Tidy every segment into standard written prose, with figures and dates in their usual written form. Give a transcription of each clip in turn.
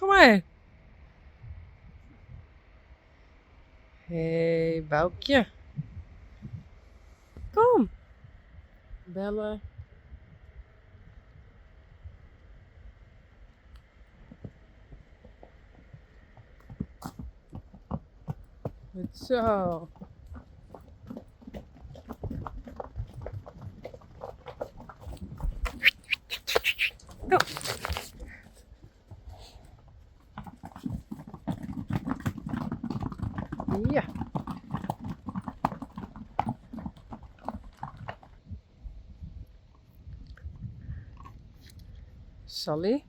maar. Hé, hey, Boukje. Kom. Bellen. Goed zo. Kom. Ja. Sally.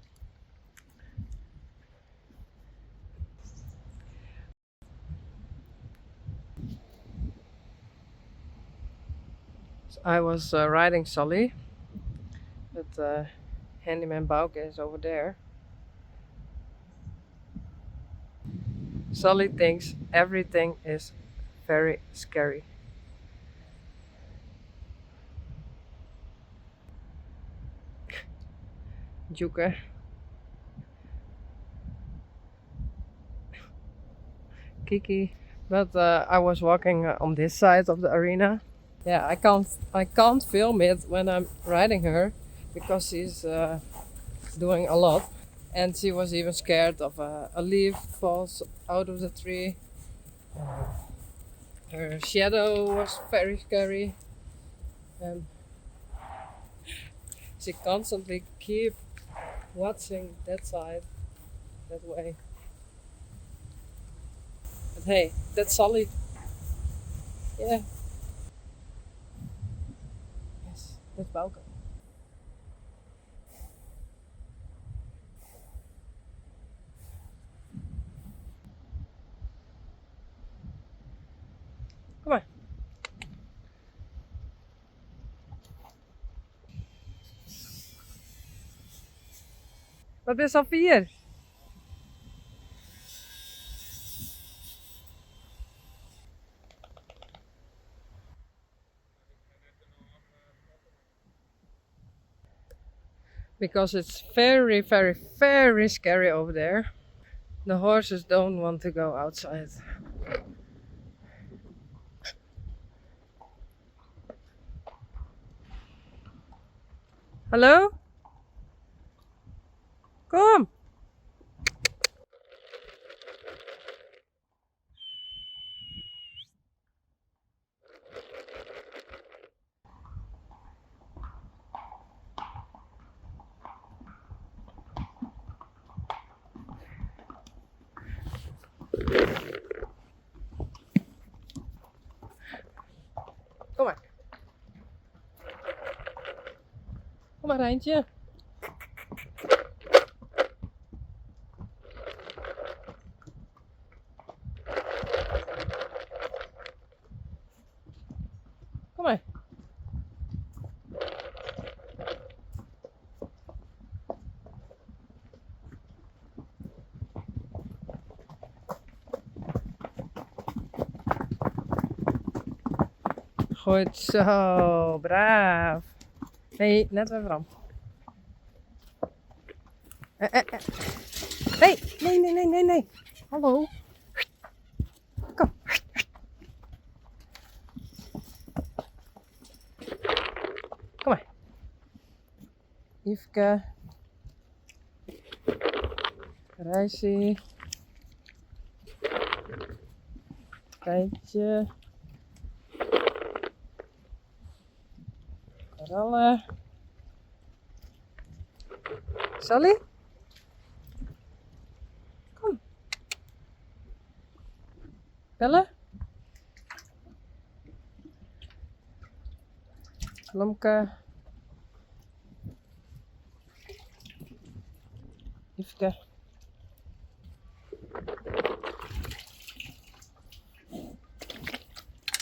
I was riding Sally, but handyman Bauke is over there. Sally thinks everything is very scary. Joeke. Kiki. But I was walking on this side of the arena. Yeah, I can't film it when I'm riding her because she's doing a lot, and she was even scared of a leaf falls out of the tree. Her shadow was very scary, and she constantly keep watching that side, that way. But hey, that's Sally. Yeah. Yes, that's Bauke. Kom maar. Wat is al 4? Because it's very, very, very scary over there. The horses don't want to go outside. Hallo? Kom! Kom maar. Kom maar, Rijntje. Kom maar. Goed zo, braaf. Nee, net weer van. Nee, nee, nee, nee, nee, nee. Hallo. Kom. Kom maar. Yveske. Rijsie. Rijntje. Ralle. Sally? Kom. Bellen? Lomke. Yveske.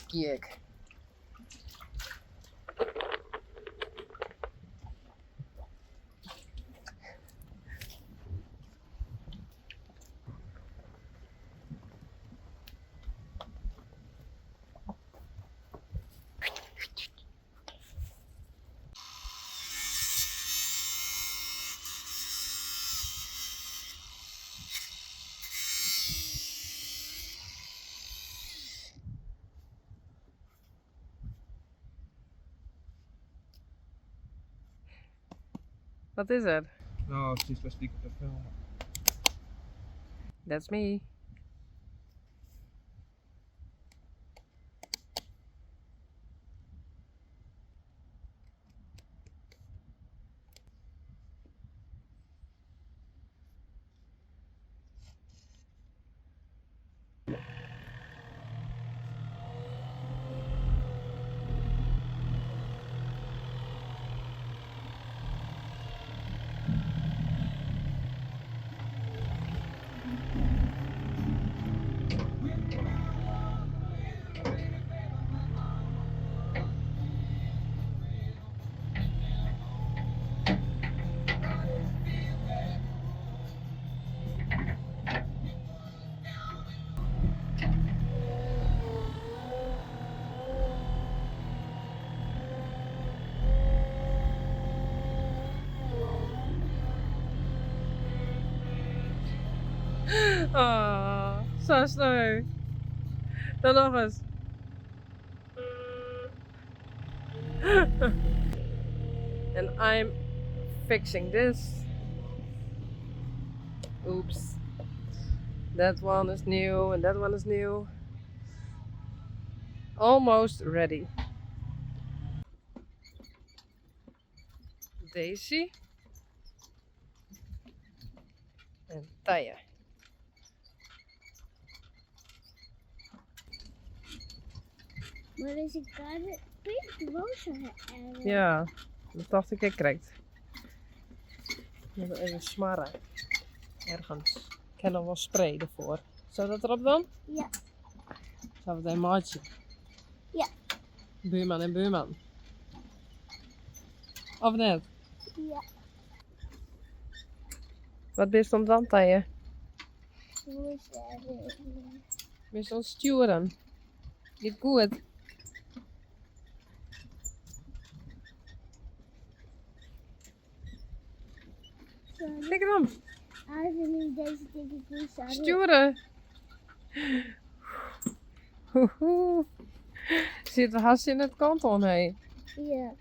Kijk. Wat is er? Nou, het is best stiekem te filmen. That's me. Oh, zo sneu. Dan nog eens. And I'm fixing this. Oops. That one is new and that one is new. Almost ready. Daisy. En Taya. Maar deze kaart pink roze hebben. Ja, dat dacht ik correct. Even smarren. Ergens. Ik heb nog wel spray ervoor. Zou dat erop dan? Ja. Zou het een maatje? Ja. Buurman en buurman. Of net? Ja. Wat ben je om dan, Taya? Roze. Ben je aan het sturen? Geht goed. Kijk hem. Eigenlijk deze dikke roze. Sturen. Hoehoe. Zit de hasje in het kanton, hé? Ja.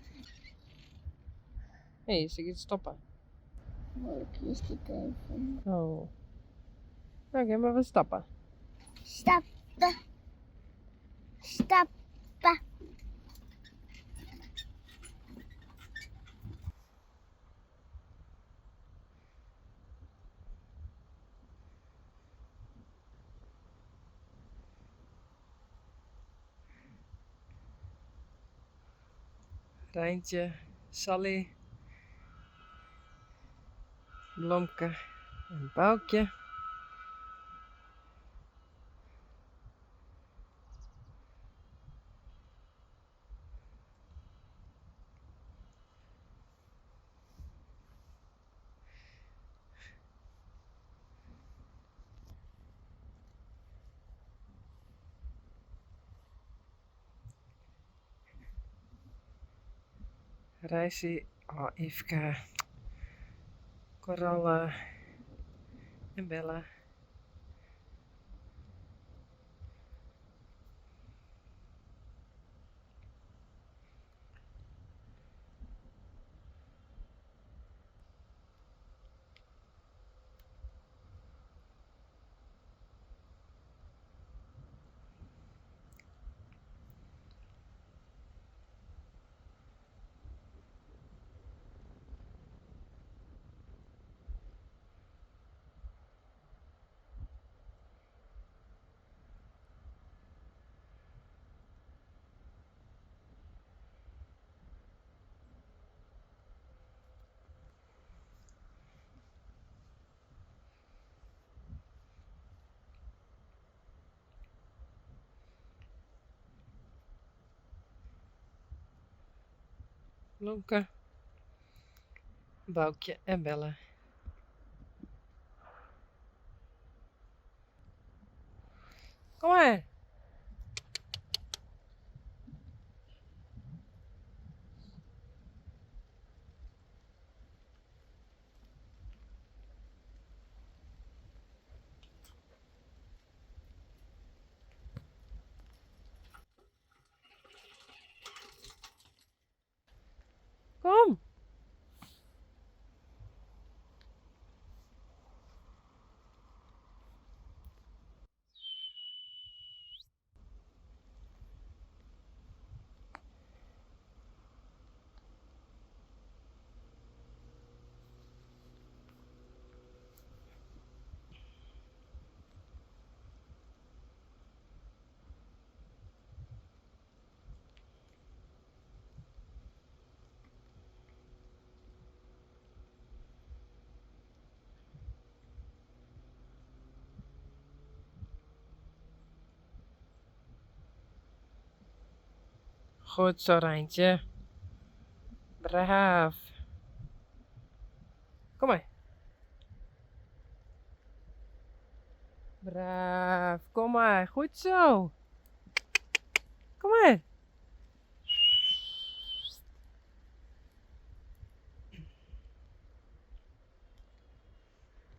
Hé, ze gaat stoppen. Oh, ik kies dit even. Oh. Oké, maar we stappen. Stappen. Stappen. Rijntje, Sally, Blomke en Boukje. Rijssie, oh, Yveske, Coralle en Bella. Blomke, Boukje en Bella. Kom maar. Kom. Goed zo, Rijntje. Braaf. Kom maar. Braaf. Kom maar. Goed zo. Kom maar.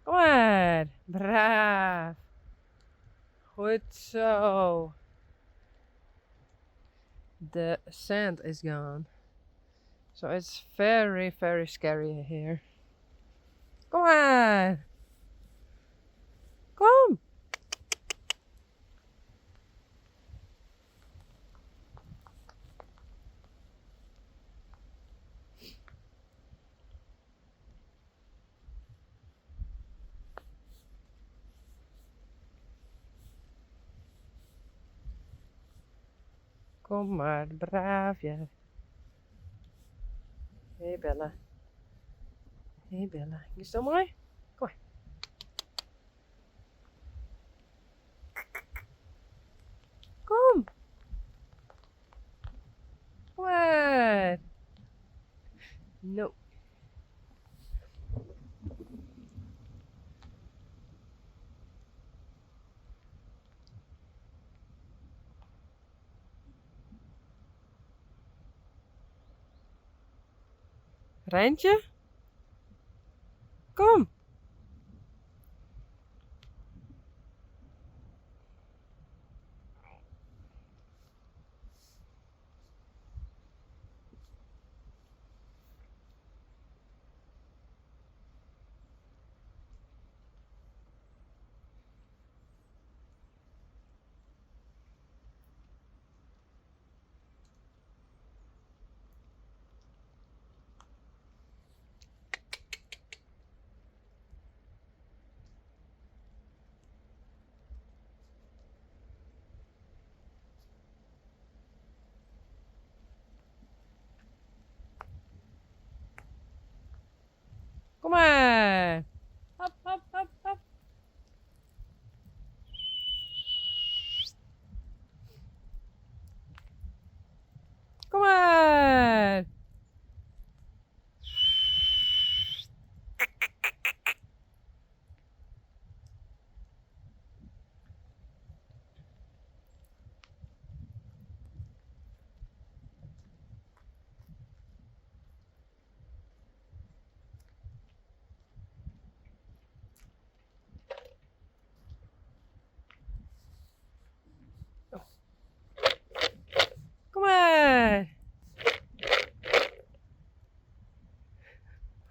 Kom maar. Braaf. Goed zo. The sand is gone. So it's very, very scary here. Kom maar. Kom. Kom maar, braaf ja. Hey Bella. Hey Bella. Je still mooi? Kom maar. Kom. Kom maar. No. Rijntje? Kom. Kom maar. Hop, hop, hop, hop. Kom maar. Kom maar.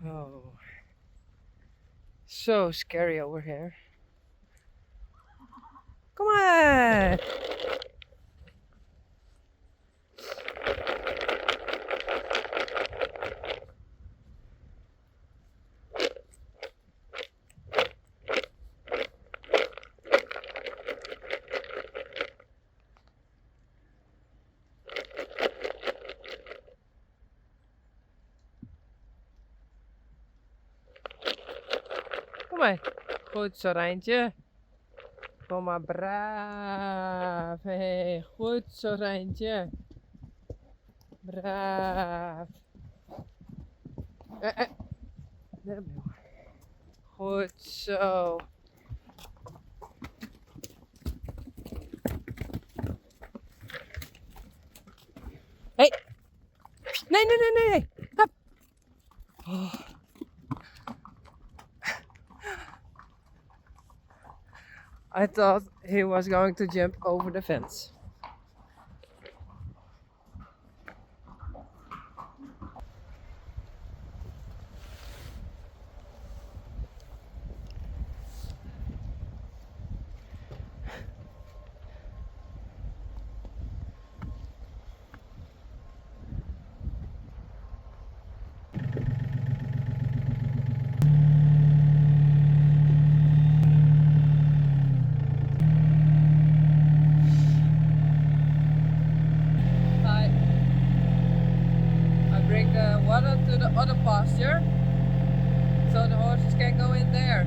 Oh. So scary over here. Kom maar. Kom maar. Goed zo, Rijntje. Kom maar, braaf. Hey, goed zo, Rijntje. Braaf. Daar ben je. Goed zo. Hey. Nee, nee, nee, nee, nee. Hop. Oh. I thought he was going to jump over the fence. I bring the water to the other pasture so the horses can go in there.